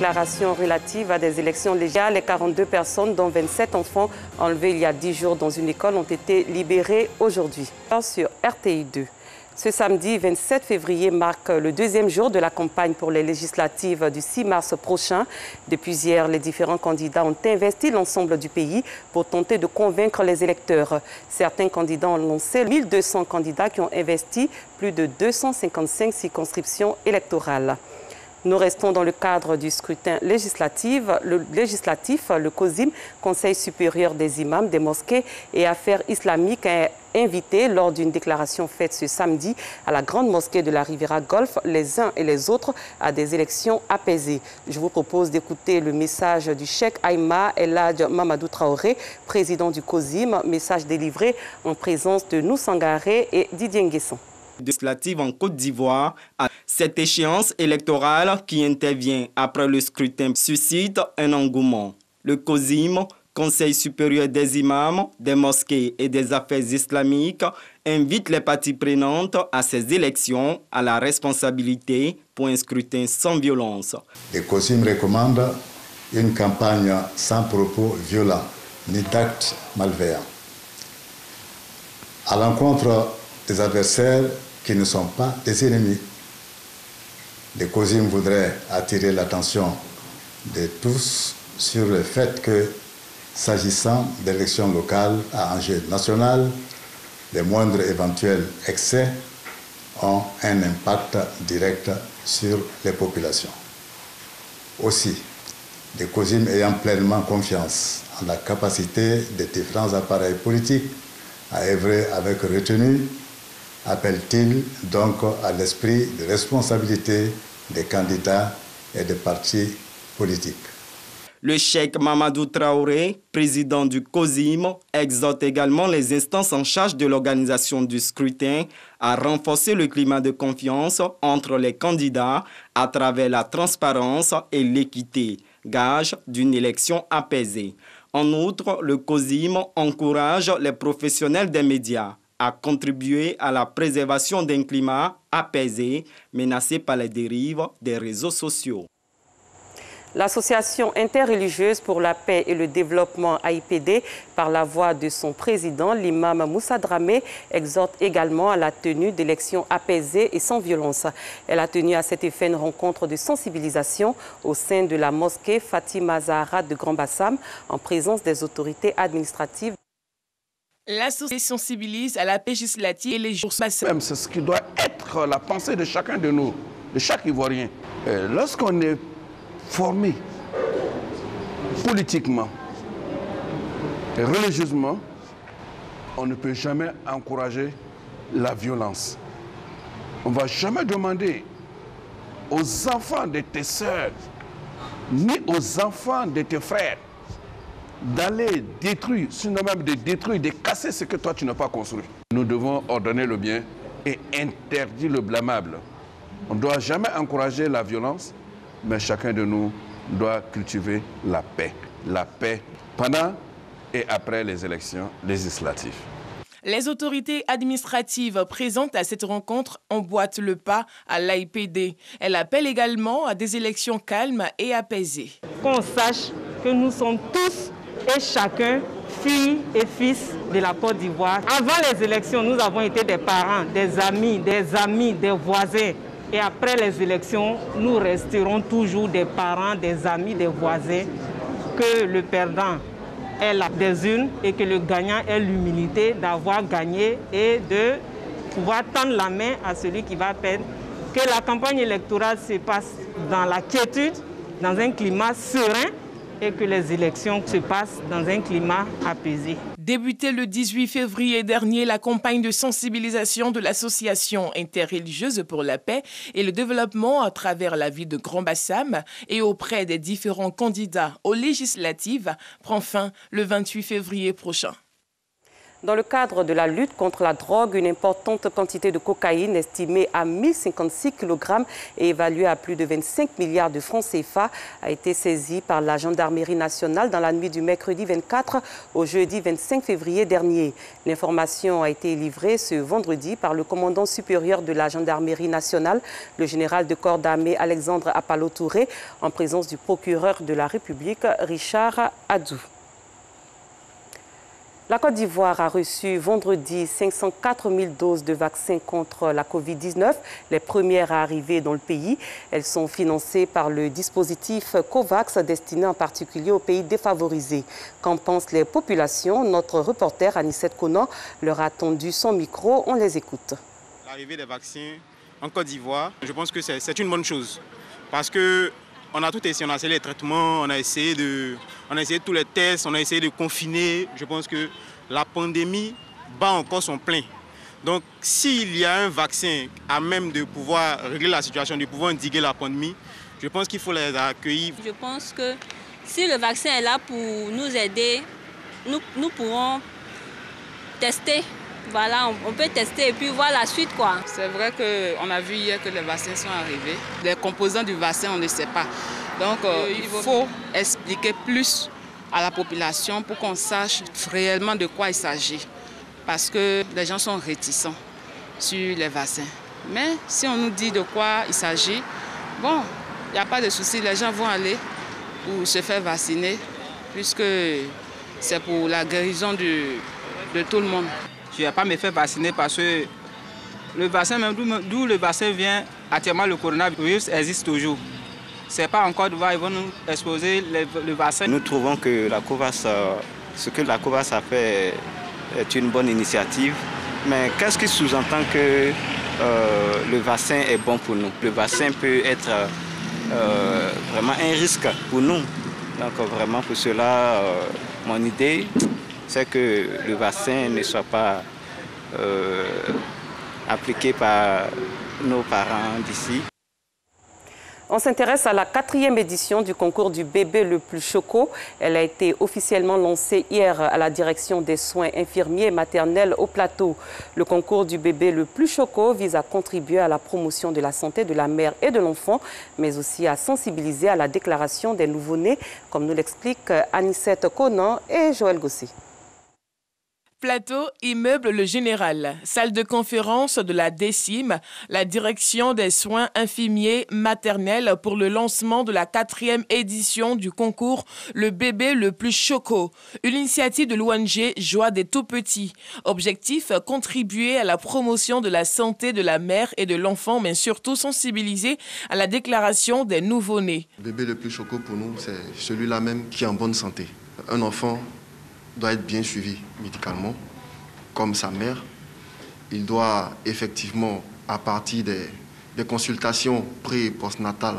déclaration relative à des élections légales. Les 42 personnes, dont 27 enfants enlevés il y a 10 jours dans une école, ont été libérées aujourd'hui. Sur RTI 2. Ce samedi 27 février marque le deuxième jour de la campagne pour les législatives du 6 mars prochain. Depuis hier, les différents candidats ont investi l'ensemble du pays pour tenter de convaincre les électeurs. Certains candidats ont lancé 1200 candidats qui ont investi plus de 255 circonscriptions électorales. Nous restons dans le cadre du scrutin législatif. Le COSIM, Conseil supérieur des imams, des mosquées et affaires islamiques, a invité lors d'une déclaration faite ce samedi à la grande mosquée de la Riviera Golf les uns et les autres à des élections apaisées. Je vous propose d'écouter le message du cheikh Aïma El Hadj Mamadou Traoré, président du COSIM, message délivré en présence de Nou Sangaré et Didier Nguesson. Législative en Côte d'Ivoire, cette échéance électorale qui intervient après le scrutin suscite un engouement. Le COSIM, Conseil supérieur des imams, des mosquées et des affaires islamiques, invite les parties prenantes à ces élections à la responsabilité pour un scrutin sans violence. Le COSIM recommande une campagne sans propos violents ni d'actes malveillants. À l'encontre des adversaires qui ne sont pas des ennemis. Le COSIM voudrait attirer l'attention de tous sur le fait que, s'agissant d'élections locales à enjeu national, les moindres éventuels excès ont un impact direct sur les populations. Aussi, le COSIM ayant pleinement confiance en la capacité des différents appareils politiques à œuvrer avec retenue, appelle-t-il donc à l'esprit de responsabilité des candidats et des partis politiques. Le cheikh Mamadou Traoré, président du COSIM, exhorte également les instances en charge de l'organisation du scrutin à renforcer le climat de confiance entre les candidats à travers la transparence et l'équité, gage d'une élection apaisée. En outre, le COSIM encourage les professionnels des médias à contribuer à la préservation d'un climat apaisé menacé par les dérives des réseaux sociaux. L'Association interreligieuse pour la paix et le développement AIPD, par la voix de son président, l'imam Moussa Dramé, exhorte également à la tenue d'élections apaisées et sans violence. Elle a tenu à cet effet une rencontre de sensibilisation au sein de la mosquée Fatima Zahra de Grand Bassam, en présence des autorités administratives. L'association sensibilise à la paix législative et les jours passés. C'est ce qui doit être la pensée de chacun de nous, de chaque Ivoirien. Lorsqu'on est formé politiquement et religieusement, on ne peut jamais encourager la violence. On ne va jamais demander aux enfants de tes sœurs, ni aux enfants de tes frères, d'aller détruire, sinon même de détruire, de casser ce que toi tu n'as pas construit. Nous devons ordonner le bien et interdire le blâmable. On ne doit jamais encourager la violence, mais chacun de nous doit cultiver la paix pendant et après les élections législatives. Les autorités administratives présentes à cette rencontre emboîtent le pas à l'AIPD. Elle appelle également à des élections calmes et apaisées. Qu'on sache que nous sommes tous et chacun filles et fils de la Côte d'Ivoire. Avant les élections, nous avons été des parents, des amis, des voisins. Et après les élections, nous resterons toujours des parents, des amis, des voisins. Que le perdant ait la des urnes et que le gagnant ait l'humilité d'avoir gagné et de pouvoir tendre la main à celui qui va perdre. Que la campagne électorale se passe dans la quiétude, dans un climat serein et que les élections se passent dans un climat apaisé. Débutée le 18 février dernier, la campagne de sensibilisation de l'Association interreligieuse pour la paix et le développement à travers la ville de Grand Bassam et auprès des différents candidats aux législatives prend fin le 28 février prochain. Dans le cadre de la lutte contre la drogue, une importante quantité de cocaïne estimée à 1056 kg et évaluée à plus de 25 milliards de francs CFA a été saisie par la gendarmerie nationale dans la nuit du mercredi 24 au jeudi 25 février dernier. L'information a été livrée ce vendredi par le commandant supérieur de la gendarmerie nationale, le général de corps d'armée Alexandre Apalo-Touré, en présence du procureur de la République, Richard Adou. La Côte d'Ivoire a reçu vendredi 504 000 doses de vaccins contre la Covid-19, les premières à arriver dans le pays. Elles sont financées par le dispositif COVAX destiné en particulier aux pays défavorisés. Qu'en pensent les populations? Notre reporter Anissette Conan leur a tendu son micro. On les écoute. L'arrivée des vaccins en Côte d'Ivoire, je pense que c'est une bonne chose parce que on a tout essayé, on a essayé les traitements, on a essayé tous les tests, on a essayé de confiner. Je pense que la pandémie bat encore son plein. Donc s'il y a un vaccin à même de pouvoir régler la situation, de pouvoir endiguer la pandémie, je pense qu'il faut les accueillir. Je pense que si le vaccin est là pour nous aider, nous pourrons tester. Voilà, on peut tester et puis voir la suite, quoi. C'est vrai qu'on a vu hier que les vaccins sont arrivés. Les composants du vaccin, on ne sait pas. Donc, il faut expliquer plus à la population pour qu'on sache réellement de quoi il s'agit. Parce que les gens sont réticents sur les vaccins. Mais si on nous dit de quoi il s'agit, bon, il n'y a pas de souci. Les gens vont aller pour se faire vacciner puisque c'est pour la guérison de tout le monde. Je ne vais pas me faire vacciner parce que le vaccin, même d'où le vaccin vient, actuellement le coronavirus existe toujours. Ce n'est pas encore ils vont nous exposer le vaccin. Nous trouvons que ce que la COVAX a fait est une bonne initiative. Mais qu'est-ce qui sous-entend que le vaccin est bon pour nous? Le vaccin peut être vraiment un risque pour nous. Donc vraiment pour cela, mon idée, c'est que le vaccin ne soit pas appliqué par nos parents d'ici. On s'intéresse à la 4e édition du concours du bébé le plus choco. Elle a été officiellement lancée hier à la direction des soins infirmiers et maternels au plateau. Le concours du bébé le plus choco vise à contribuer à la promotion de la santé de la mère et de l'enfant, mais aussi à sensibiliser à la déclaration des nouveau-nés, comme nous l'expliquent Anissette Conan et Joël Gosset. Plateau, immeuble Le Général, salle de conférence de la DECIM, la direction des soins infirmiers maternels pour le lancement de la 4e édition du concours Le bébé le plus choco, une initiative de l'ONG Joie des tout-petits. Objectif, contribuer à la promotion de la santé de la mère et de l'enfant, mais surtout sensibiliser à la déclaration des nouveau-nés. Le bébé le plus choco pour nous, c'est celui-là même qui est en bonne santé. Un enfant doit être bien suivi médicalement, comme sa mère. Il doit effectivement, à partir des consultations pré- et postnatales,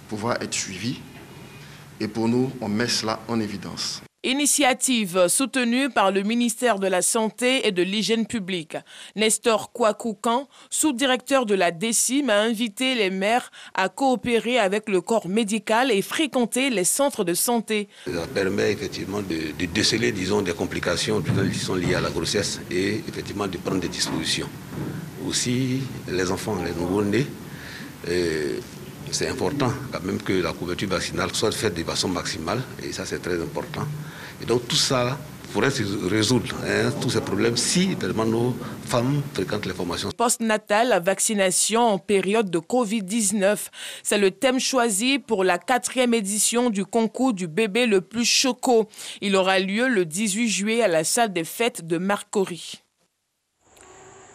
pouvoir être suivi. Et pour nous, on met cela en évidence. Initiative soutenue par le ministère de la Santé et de l'Hygiène publique. Nestor Kouakoukan, sous-directeur de la DECIM, a invité les mères à coopérer avec le corps médical et fréquenter les centres de santé. Ça permet effectivement de déceler, disons, des complications qui sont liées à la grossesse et effectivement de prendre des dispositions. Aussi, les enfants, les nouveau-nés, c'est important quand même que la couverture vaccinale soit faite de façon maximale et ça c'est très important. Et donc tout ça pourrait se résoudre, tous ces problèmes, si vraiment nos femmes fréquentent les formations. Postnatal, vaccination en période de Covid-19. C'est le thème choisi pour la 4e édition du concours du bébé le plus choco. Il aura lieu le 18 juillet à la salle des fêtes de Marcory.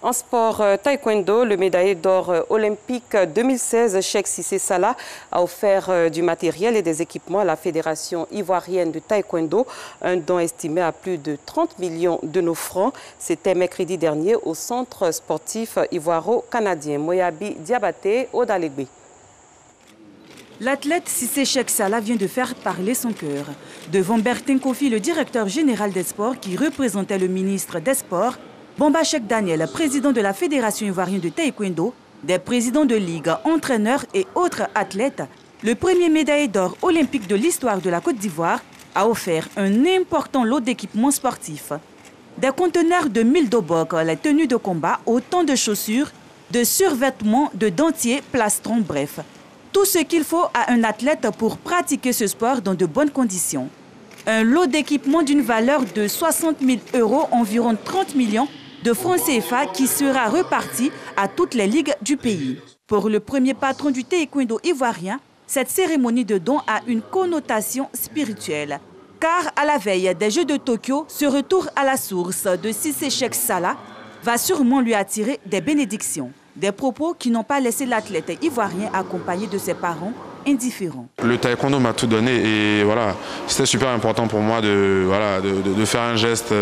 En sport taekwondo, le médaillé d'or olympique 2016, Cheikh Cissé Salah, a offert du matériel et des équipements à la Fédération ivoirienne de taekwondo, un don estimé à plus de 30 millions de nos francs. C'était mercredi dernier au centre sportif ivoiro-canadien. Moyabi Diabaté, Odalegbe. L'athlète Cissé Cheikh Salah vient de faire parler son cœur. Devant Bertin Kofi, le directeur général des sports qui représentait le ministre des Sports, Bamba Cheikh Daniel, président de la Fédération ivoirienne de taekwondo, des présidents de ligue, entraîneurs et autres athlètes, le premier médaillé d'or olympique de l'histoire de la Côte d'Ivoire a offert un important lot d'équipements sportifs. Des conteneurs de 1000 dobok, les tenues de combat, autant de chaussures, de survêtements, de dentiers, plastrons, bref. Tout ce qu'il faut à un athlète pour pratiquer ce sport dans de bonnes conditions. Un lot d'équipement d'une valeur de 60 000 €, environ 30 millions de francs CFA qui sera reparti à toutes les ligues du pays. Pour le premier patron du taekwondo ivoirien, cette cérémonie de don a une connotation spirituelle. Car à la veille des Jeux de Tokyo, ce retour à la source de Cissé Cheikh Salah va sûrement lui attirer des bénédictions. Des propos qui n'ont pas laissé l'athlète ivoirien accompagné de ses parents indifférents. Le taekwondo m'a tout donné et voilà, c'était super important pour moi de faire un geste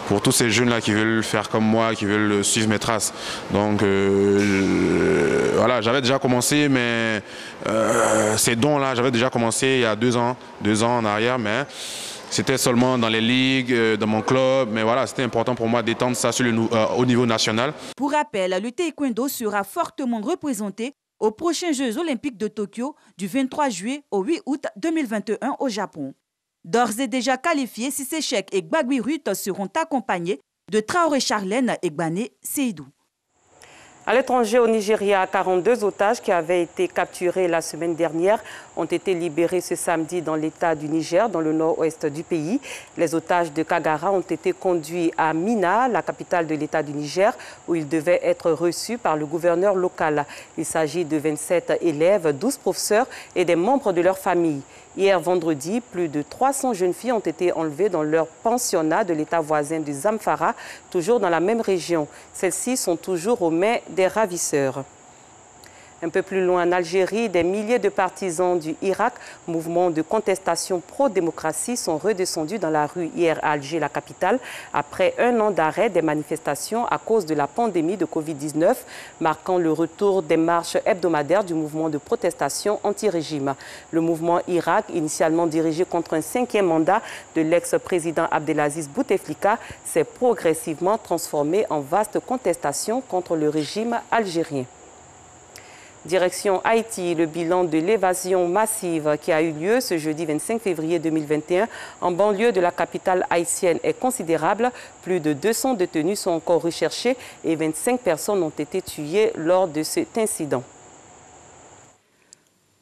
pour tous ces jeunes-là qui veulent faire comme moi, qui veulent suivre mes traces. Donc voilà, j'avais déjà commencé, mais ces dons-là, j'avais déjà commencé il y a 2 ans en arrière, mais c'était seulement dans les ligues, dans mon club, mais voilà, c'était important pour moi d'étendre ça au niveau national. Pour rappel, le taekwondo sera fortement représenté aux prochains Jeux olympiques de Tokyo du 23 juillet au 8 août 2021 au Japon. D'ores et déjà qualifiés, Cissé Cheikh et Gbagui Ruth seront accompagnés de Traoré Charlène et Gbané Seydou. À l'étranger, au Nigeria, 42 otages qui avaient été capturés la semaine dernière ont été libérés ce samedi dans l'État du Niger, dans le nord-ouest du pays. Les otages de Kagara ont été conduits à Mina, la capitale de l'État du Niger, où ils devaient être reçus par le gouverneur local. Il s'agit de 27 élèves, 12 professeurs et des membres de leur famille. Hier vendredi, plus de 300 jeunes filles ont été enlevées dans leur pensionnat de l'État voisin du Zamfara, toujours dans la même région. Celles-ci sont toujours aux mains des ravisseurs. Un peu plus loin, en Algérie, des milliers de partisans du Irak, mouvement de contestation pro-démocratie, sont redescendus dans la rue hier à Alger, la capitale, après 1 an d'arrêt des manifestations à cause de la pandémie de Covid-19, marquant le retour des marches hebdomadaires du mouvement de protestation anti-régime. Le mouvement Irak, initialement dirigé contre un 5e mandat de l'ex-président Abdelaziz Bouteflika, s'est progressivement transformé en vaste contestation contre le régime algérien. Direction Haïti, le bilan de l'évasion massive qui a eu lieu ce jeudi 25 février 2021 en banlieue de la capitale haïtienne est considérable. Plus de 200 détenus sont encore recherchés et 25 personnes ont été tuées lors de cet incident.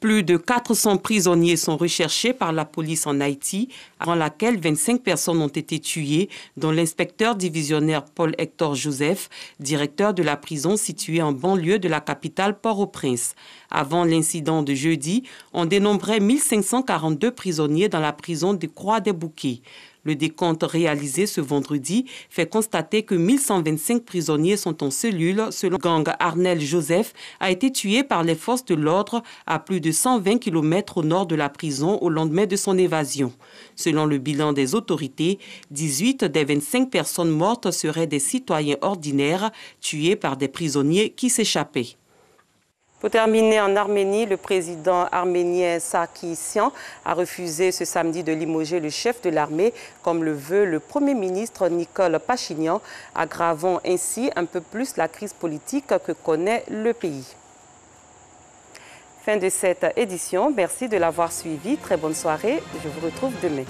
Plus de 400 prisonniers sont recherchés par la police en Haïti, avant laquelle 25 personnes ont été tuées, dont l'inspecteur divisionnaire Paul-Hector Joseph, directeur de la prison située en banlieue de la capitale Port-au-Prince. Avant l'incident de jeudi, on dénombrait 1542 prisonniers dans la prison de Croix-des-Bouquets. Le décompte réalisé ce vendredi fait constater que 1125 prisonniers sont en cellule, selon gang Arnel Joseph, a été tué par les forces de l'ordre à plus de 120 km au nord de la prison au lendemain de son évasion. Selon le bilan des autorités, 18 des 25 personnes mortes seraient des citoyens ordinaires tués par des prisonniers qui s'échappaient. Pour terminer, en Arménie, le président arménien Sarkisian a refusé ce samedi de limoger le chef de l'armée, comme le veut le Premier ministre Nicole Pachinian, aggravant ainsi un peu plus la crise politique que connaît le pays. Fin de cette édition. Merci de l'avoir suivi. Très bonne soirée. Je vous retrouve demain.